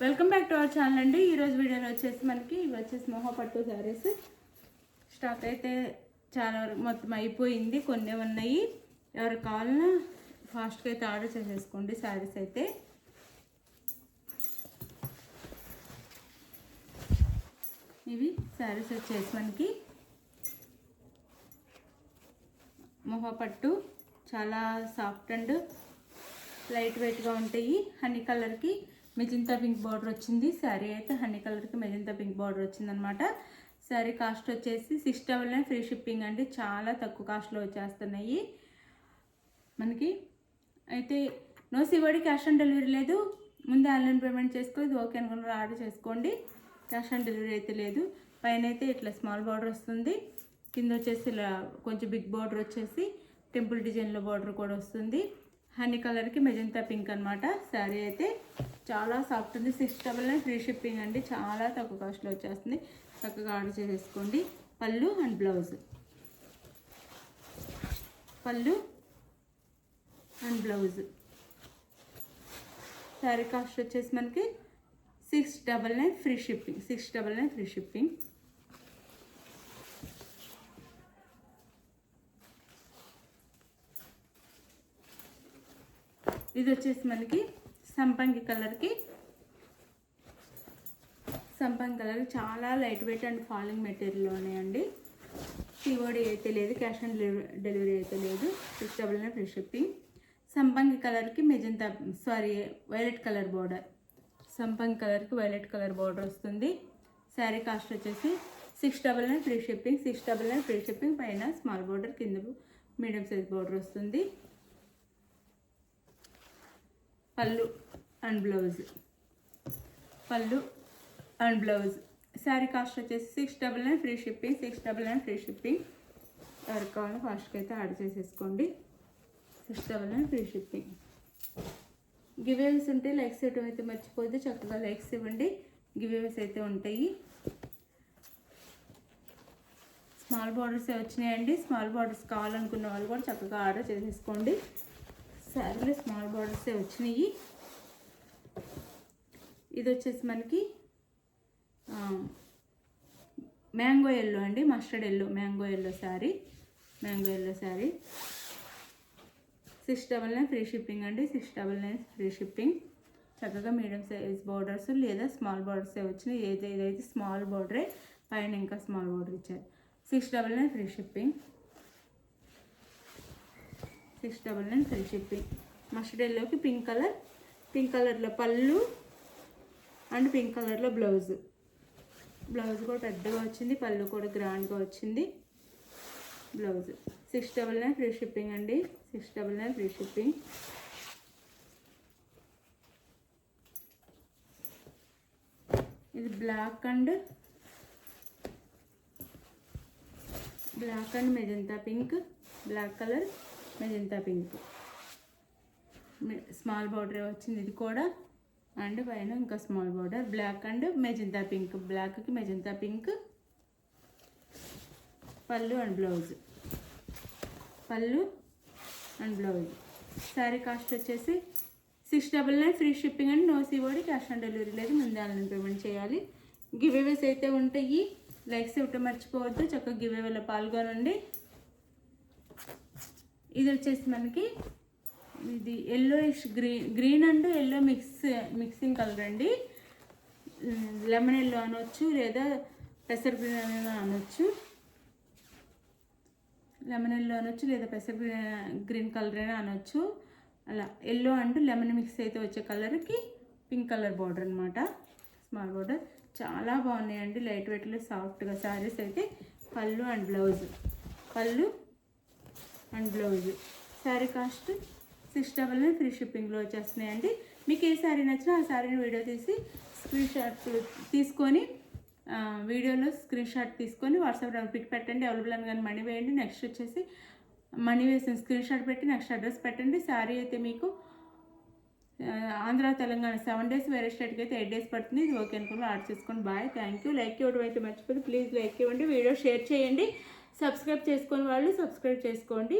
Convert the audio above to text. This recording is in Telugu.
Welcome back to our channel అండి. ఈరోజు వీడియోలో వచ్చేసి మనకి ఇవి వచ్చేసి మొహపట్టు శారీస్ స్టాక్ అయితే చాలా వరకు మొత్తం అయిపోయింది. కొన్ని ఉన్నాయి. ఎవరు కావాలన్నా ఫాస్ట్గా అయితే ఆర్డర్ చేసేసుకోండి. శారీస్ అయితే ఇవి శారీస్ వచ్చేసి మనకి మొహపట్టు చాలా సాఫ్ట్ అండ్ లైట్ వెయిట్గా ఉంటాయి. హనీ కలర్కి మెజంతా పింక్ బార్డర్ వచ్చింది. శారీ అయితే హనీ కలర్కి మెజంతా పింక్ బార్డర్ వచ్చిందనమాట. శారీ కాస్ట్ వచ్చేసి 699 ఫ్రీ షిప్పింగ్ అండి. చాలా తక్కువ కాస్ట్లో వచ్చేస్తున్నాయి మనకి. అయితే no COD cash on delivery లేదు. ముందే ఆన్లైన్ పేమెంట్ చేసుకో, ఇది ఓకే అనుకున్న ఆర్డర్ చేసుకోండి. క్యాష్ ఆన్ డెలివరీ అయితే లేదు. పైన అయితే ఇట్లా స్మాల్ బార్డర్ వస్తుంది. కింద వచ్చేసి ఇలా కొంచెం బిగ్ బార్డర్ వచ్చేసి టెంపుల్ డిజైన్లో బార్డర్ కూడా వస్తుంది. హనీ కలర్కి మెజంతా పింక్ అనమాట. శారీ అయితే చాలా సాఫ్ట్ ఉంది. 699 ఫ్రీ షిప్పింగ్ అండి. చాలా తక్కువ కాస్ట్లో వచ్చేస్తుంది. చక్కగా ఆర్డర్ చేసేసుకోండి. పళ్ళు and blouse, pallu and blouse. Sari cost వచ్చేసి మనకి 699 ఫ్రీ షిప్పింగ్. 699 free shipping. ఇది వచ్చేసి మనకి సంపంగి కలర్కి చాలా light weight and falling material ఉన్నాయండి. సిఓడి అయితే లేదు, క్యాష్ ఆన్ డెలివరీ అయితే లేదు. 699 ఫ్రీ షిప్పింగ్. సంపంగి కలర్కి మెజంతా వైలెట్ కలర్ బార్డర్, సంపంగి కలర్కి వైలెట్ కలర్ బార్డర్ వస్తుంది. శారీ కాస్ట్ వచ్చేసి 699 ఫ్రీ షిప్పింగ్. 699 free shipping. పైన స్మాల్ బార్డర్, కింద మీడియం సైజ్ బార్డర్ వస్తుంది. పళ్ళు and blouse, pallu and blouse. Sari cost వచ్చేసి 699 ఫ్రీ షిప్పింగ్. 699 free shipping. ఎవరికి కావాలో ఫాస్ట్గా అయితే ఆర్డర్ చేసేసుకోండి. 699 ఫ్రీ షిప్పింగ్. గివేవేస్ ఉంటే లైక్స్ ఇవ్వడం అయితే మర్చిపోద్దు. చక్కగా లైక్స్ ఇవ్వండి. గివేవేస్ అయితే ఉంటాయి. స్మాల్ బార్డర్స్ వచ్చినాయండి. స్మాల్ బార్డర్స్ కావాలనుకున్న వాళ్ళు కూడా చక్కగా ఆర్డర్ చేసేసుకోండి. శారీలో స్మాల్ బార్డర్సే వచ్చినాయి. ఇది వచ్చేసి మనకి మ్యాంగో ఎల్లో అండి, mustard yellow, mango yellow sari. 699 free shipping అండి. 699 ఫ్రీ షిప్పింగ్. చక్కగా మీడియం సైజ్ బార్డర్స్ లేదా స్మాల్ బార్డర్సే వచ్చినాయి. ఏదైతే స్మాల్ బార్డరే, పైన ఇంకా స్మాల్ బార్డర్ ఇచ్చారు. 699 free shipping. 699 free shipping. Mustard ఎల్లోకి పింక్ కలర్లో పళ్ళు అండ్ పింక్ కలర్లో బ్లౌజ్ కూడా పెద్దగా వచ్చింది. పళ్ళు కూడా గ్రాండ్గా వచ్చింది. బ్లౌజ్ 699 ఫ్రీ షిప్పింగ్ అండి. 699 ఫ్రీ షిప్పింగ్. ఇది black and magenta pink, black colour magenta pink. Small border వచ్చింది ఇది కూడా. అండ్ పైన ఇంకా small border. Black and magenta pink, బ్లాక్కి magenta pink. Pallu and blouse, pallu and blouse. Sari cost వచ్చేసి 699 free shipping and no COD, cash on delivery లేదు. ముందే ఆన్లైన్ పేమెంట్ చేయాలి. గివేవేస్ అయితే ఉంటాయి. లైక్స్ ఇవ్వటం మర్చిపోవద్దు. చక్కగా గివేవేలో పాల్గొనండి. ఇది వచ్చేసి మనకి ఇది yellowish green and yellow mixing colour అండి. లెమన్ ఎల్లో అనొచ్చు లేదా పెసర్ గ్రీన్ అనొచ్చు. లెమన్ ఎల్లో అనొచ్చు లేదా పెసర్ గ్రీన్ కలర్ అయినా అనొచ్చు. అలా ఎల్లో అండ్ లెమన్ మిక్స్ అయితే వచ్చే కలర్కి పింక్ కలర్ బార్డర్ అనమాట. స్మాల్ బార్డర్ చాలా బాగున్నాయండి. లైట్ వెయిట్లో సాఫ్ట్గా శారీస్ అయితే. Pallu and blouse, pallu and blouse. Sari cost 699 free షిప్పింగ్లో వచ్చేస్తున్నాయండి. మీకు ఏ శారీ నచ్చినా ఆ శారీని వీడియో తీసి వీడియోలో స్క్రీన్ షాట్ తీసుకొని వాట్సాప్లో పిక్ పెట్టండి. అవైలబుల్ అని కానీ మనీ వేయండి. నెక్స్ట్ వచ్చేసి మనీ వేసిన స్క్రీన్ షాట్ పెట్టి నెక్స్ట్ అడ్రస్ పెట్టండి. శారీ అయితే మీకు ఆంధ్ర తెలంగాణ 7 డేస్, వేరే స్టేట్కి అయితే 8 డేస్ పడుతుంది. ఇది ఓకే అనుకుని ఆర్డర్ చేసుకోండి. Bye, thank you. లైక్ ఇవ్వడం అయితే మర్చిపోదు. ప్లీజ్ లైక్ ఇవ్వండి. వీడియో షేర్ చేయండి. సబ్స్క్రైబ్ చేసుకుని వాళ్ళు సబ్స్క్రైబ్ చేసుకోండి.